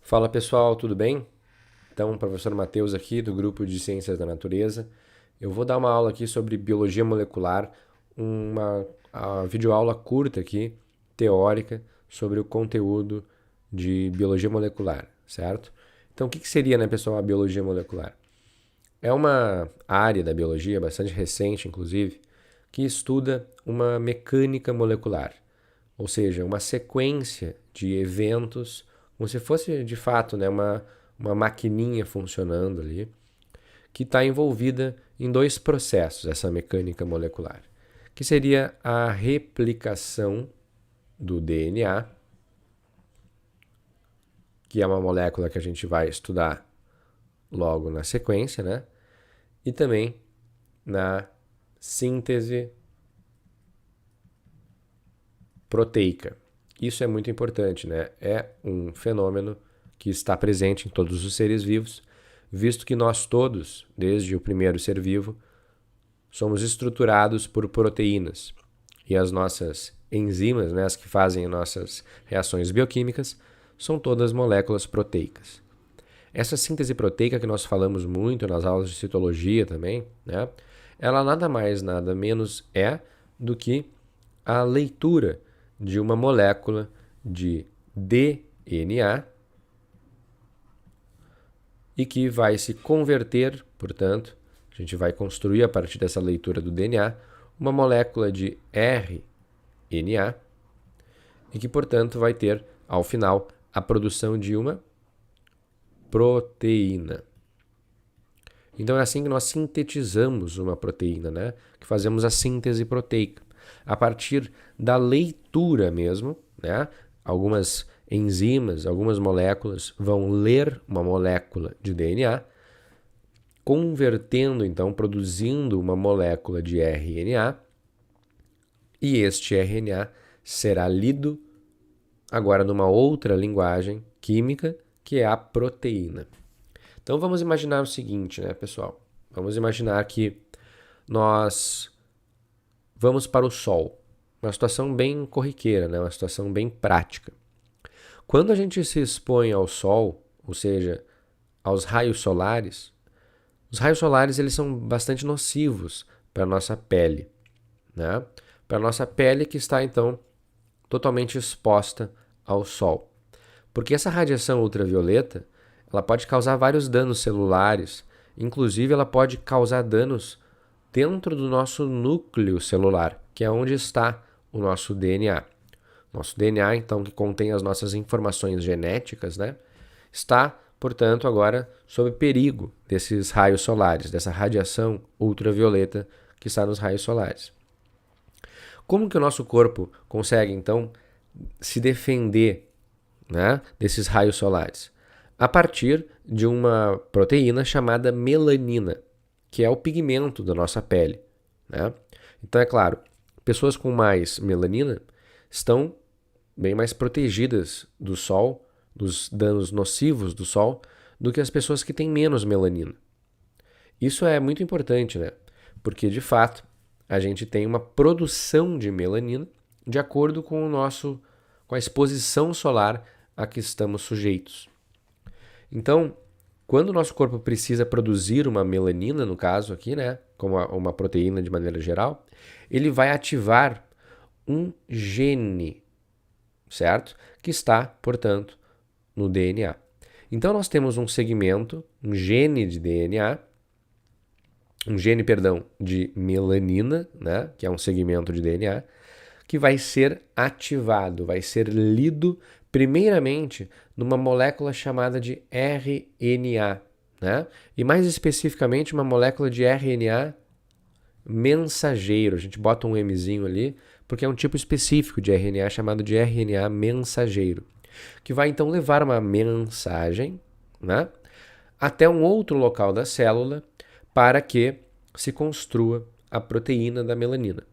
Fala pessoal, tudo bem? Então, professor Matheus aqui do grupo de Ciências da Natureza. Eu vou dar uma aula aqui sobre biologia molecular, uma videoaula curta aqui, teórica, sobre o conteúdo de biologia molecular, certo? Então, o que seria, né, pessoal, a biologia molecular? É uma área da biologia, bastante recente, inclusive, que estuda uma mecânica molecular, ou seja, uma sequência de eventos, como se fosse de fato, né, uma maquininha funcionando ali, que está envolvida em dois processos, essa mecânica molecular, que seria a replicação do DNA, que é uma molécula que a gente vai estudar logo na sequência, né? E também na síntese proteica. Isso é muito importante, né? É um fenômeno que está presente em todos os seres vivos, visto que nós todos, desde o primeiro ser vivo, somos estruturados por proteínas. E as nossas enzimas, né, as que fazem nossas reações bioquímicas, são todas moléculas proteicas. Essa síntese proteica que nós falamos muito nas aulas de citologia também, né, ela nada mais, nada menos é do que a leitura de uma molécula de DNA e que vai se converter, portanto, a gente vai construir a partir dessa leitura do DNA uma molécula de RNA e que, portanto, vai ter, ao final, a produção de uma proteína. Então é assim que nós sintetizamos uma proteína, né? Que fazemos a síntese proteica. A partir da leitura mesmo, né? Algumas enzimas, algumas moléculas vão ler uma molécula de DNA, convertendo, então, produzindo uma molécula de RNA, e este RNA será lido agora numa outra linguagem química, que é a proteína. Então vamos imaginar o seguinte, né, pessoal? Vamos imaginar que nós vamos para o Sol. Uma situação bem corriqueira, né? Uma situação bem prática. Quando a gente se expõe ao Sol, ou seja, aos raios solares, os raios solares eles são bastante nocivos para a nossa pele, né? Para a nossa pele que está, então, totalmente exposta ao Sol. Porque essa radiação ultravioleta, ela pode causar vários danos celulares, inclusive ela pode causar danos dentro do nosso núcleo celular, que é onde está o nosso DNA. Nosso DNA, então, que contém as nossas informações genéticas, né, está, portanto, agora sob perigo desses raios solares, dessa radiação ultravioleta que está nos raios solares. Como que o nosso corpo consegue, então, se defender, né, desses raios solares? A partir de uma proteína chamada melanina, que é o pigmento da nossa pele, né? Então, é claro, pessoas com mais melanina estão bem mais protegidas do sol, dos danos nocivos do sol, do que as pessoas que têm menos melanina. Isso é muito importante, né? Porque, de fato, a gente tem uma produção de melanina de acordo com com a exposição solar a que estamos sujeitos. Então, quando o nosso corpo precisa produzir uma melanina, no caso aqui, né, como uma proteína de maneira geral, ele vai ativar um gene, certo? Que está, portanto, no DNA. Então nós temos um segmento, um gene de DNA, um gene, perdão, de melanina, né, que é um segmento de DNA, que vai ser ativado, vai ser lido primeiramente numa molécula chamada de RNA, né? E mais especificamente uma molécula de RNA mensageiro. A gente bota um Mzinho ali, porque é um tipo específico de RNA chamado de RNA mensageiro, que vai então levar uma mensagem, né, até um outro local da célula para que se construa a proteína da melanina.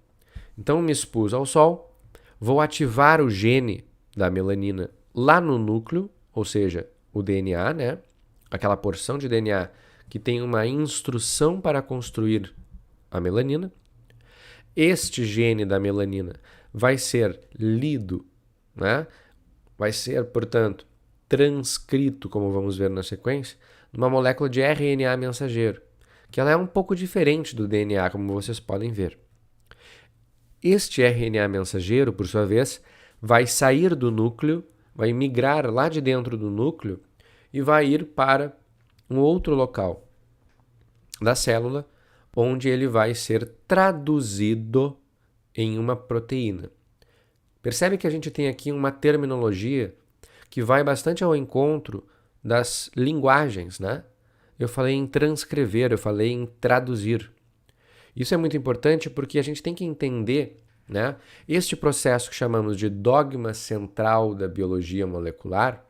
Então, me expus ao sol, vou ativar o gene da melanina lá no núcleo, ou seja, o DNA, né? Aquela porção de DNA que tem uma instrução para construir a melanina. Este gene da melanina vai ser lido, né? Vai ser, portanto, transcrito, como vamos ver na sequência, numa molécula de RNA mensageiro, que ela é um pouco diferente do DNA, como vocês podem ver. Este RNA mensageiro, por sua vez, vai sair do núcleo, vai migrar lá de dentro do núcleo e vai ir para um outro local da célula, onde ele vai ser traduzido em uma proteína. Percebe que a gente tem aqui uma terminologia que vai bastante ao encontro das linguagens, né? Eu falei em transcrever, eu falei em traduzir. Isso é muito importante porque a gente tem que entender, né, este processo que chamamos de dogma central da biologia molecular,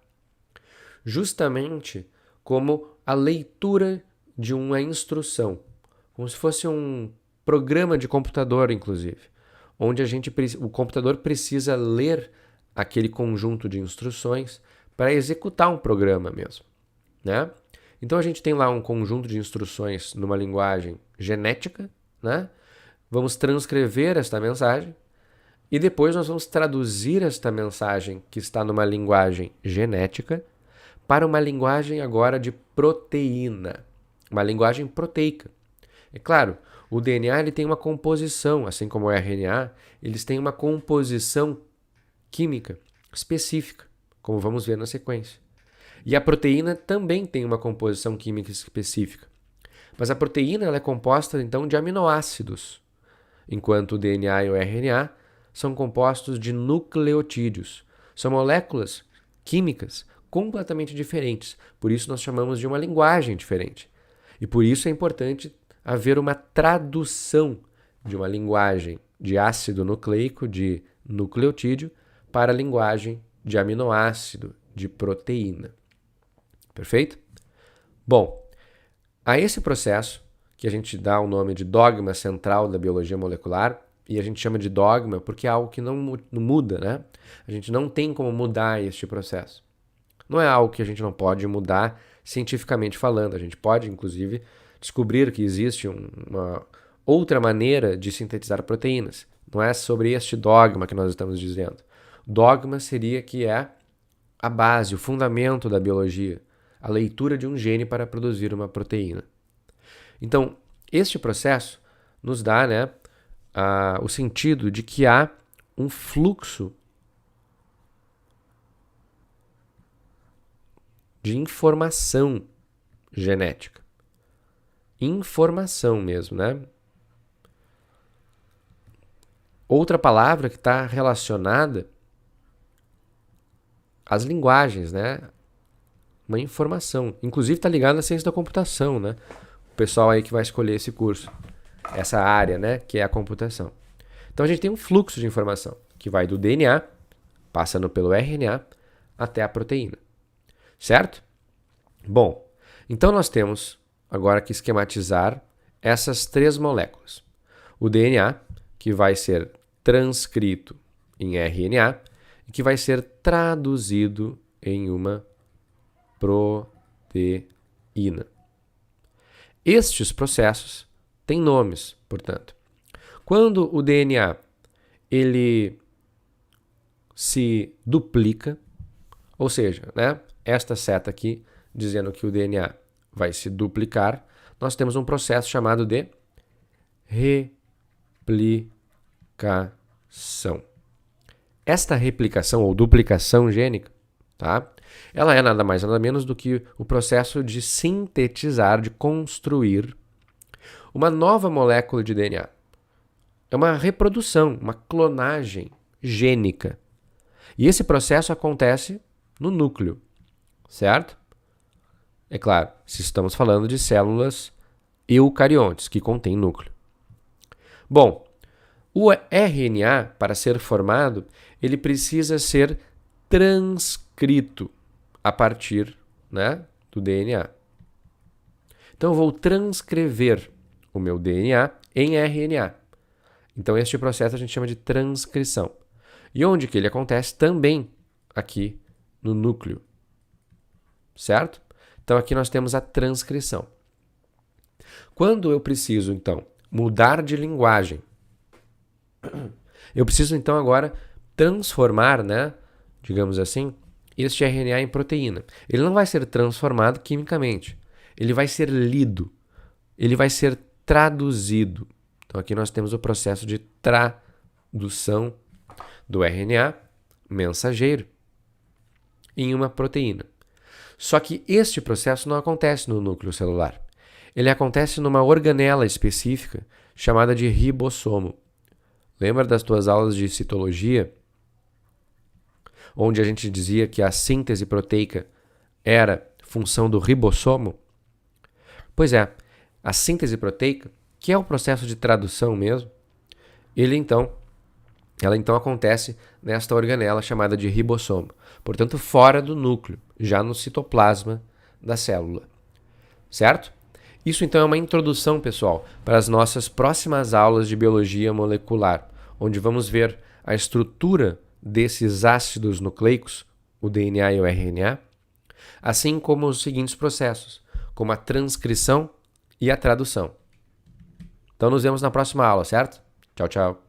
justamente como a leitura de uma instrução, como se fosse um programa de computador, inclusive, onde o computador precisa ler aquele conjunto de instruções para executar um programa mesmo, né? Então a gente tem lá um conjunto de instruções numa linguagem genética, né? Vamos transcrever esta mensagem e depois nós vamos traduzir esta mensagem que está numa linguagem genética para uma linguagem agora de proteína, uma linguagem proteica. É claro, o DNA ele tem uma composição, assim como o RNA, eles têm uma composição química específica, como vamos ver na sequência. E a proteína também tem uma composição química específica. Mas a proteína ela é composta, então, de aminoácidos, enquanto o DNA e o RNA são compostos de nucleotídeos. São moléculas químicas completamente diferentes. Por isso nós chamamos de uma linguagem diferente. E por isso é importante haver uma tradução de uma linguagem de ácido nucleico, de nucleotídeo, para a linguagem de aminoácido, de proteína. Perfeito? Bom, a esse processo, que a gente dá o nome de dogma central da biologia molecular, e a gente chama de dogma porque é algo que não muda, né? A gente não tem como mudar este processo. Não é algo que a gente não pode mudar cientificamente falando. A gente pode, inclusive, descobrir que existe uma outra maneira de sintetizar proteínas. Não é sobre este dogma que nós estamos dizendo. Dogma seria que é a base, o fundamento da biologia, a leitura de um gene para produzir uma proteína. Então, este processo nos dá, né, o sentido de que há um fluxo de informação genética. Informação mesmo, né? Outra palavra que está relacionada às linguagens, né? Uma informação. Inclusive está ligada à ciência da computação, né? O pessoal aí que vai escolher esse curso. Essa área, né? Que é a computação. Então a gente tem um fluxo de informação que vai do DNA, passando pelo RNA, até a proteína. Certo? Bom, então nós temos agora que esquematizar essas três moléculas. O DNA, que vai ser transcrito em RNA e que vai ser traduzido em uma proteína. Estes processos têm nomes, portanto. Quando o DNA ele se duplica, ou seja, né, esta seta aqui dizendo que o DNA vai se duplicar, nós temos um processo chamado de replicação. Esta replicação ou duplicação gênica, tá? Ela é nada mais nada menos do que o processo de sintetizar, de construir uma nova molécula de DNA. É uma reprodução, uma clonagem gênica. E esse processo acontece no núcleo, certo? É claro, se estamos falando de células eucariontes, que contêm núcleo. Bom, o RNA, para ser formado, ele precisa ser transcrito a partir, né, do DNA. Então, eu vou transcrever o meu DNA em RNA. Então, este processo a gente chama de transcrição. E onde que ele acontece? Também aqui no núcleo. Certo? Então, aqui nós temos a transcrição. Quando eu preciso, então, mudar de linguagem, eu preciso, então, agora transformar, né, digamos assim, este RNA em proteína. Ele não vai ser transformado quimicamente. Ele vai ser lido. Ele vai ser traduzido. Então aqui nós temos o processo de tradução do RNA mensageiro em uma proteína. Só que este processo não acontece no núcleo celular. Ele acontece numa organela específica chamada de ribossomo. Lembra das tuas aulas de citologia, onde a gente dizia que a síntese proteica era função do ribossomo? Pois é, a síntese proteica, que é o processo de tradução mesmo, ela então acontece nesta organela chamada de ribossomo, portanto fora do núcleo, já no citoplasma da célula. Certo? Isso então é uma introdução, pessoal, para as nossas próximas aulas de biologia molecular, onde vamos ver a estrutura desses ácidos nucleicos, o DNA e o RNA, assim como os seguintes processos, como a transcrição e a tradução. Então nos vemos na próxima aula, certo? Tchau, tchau.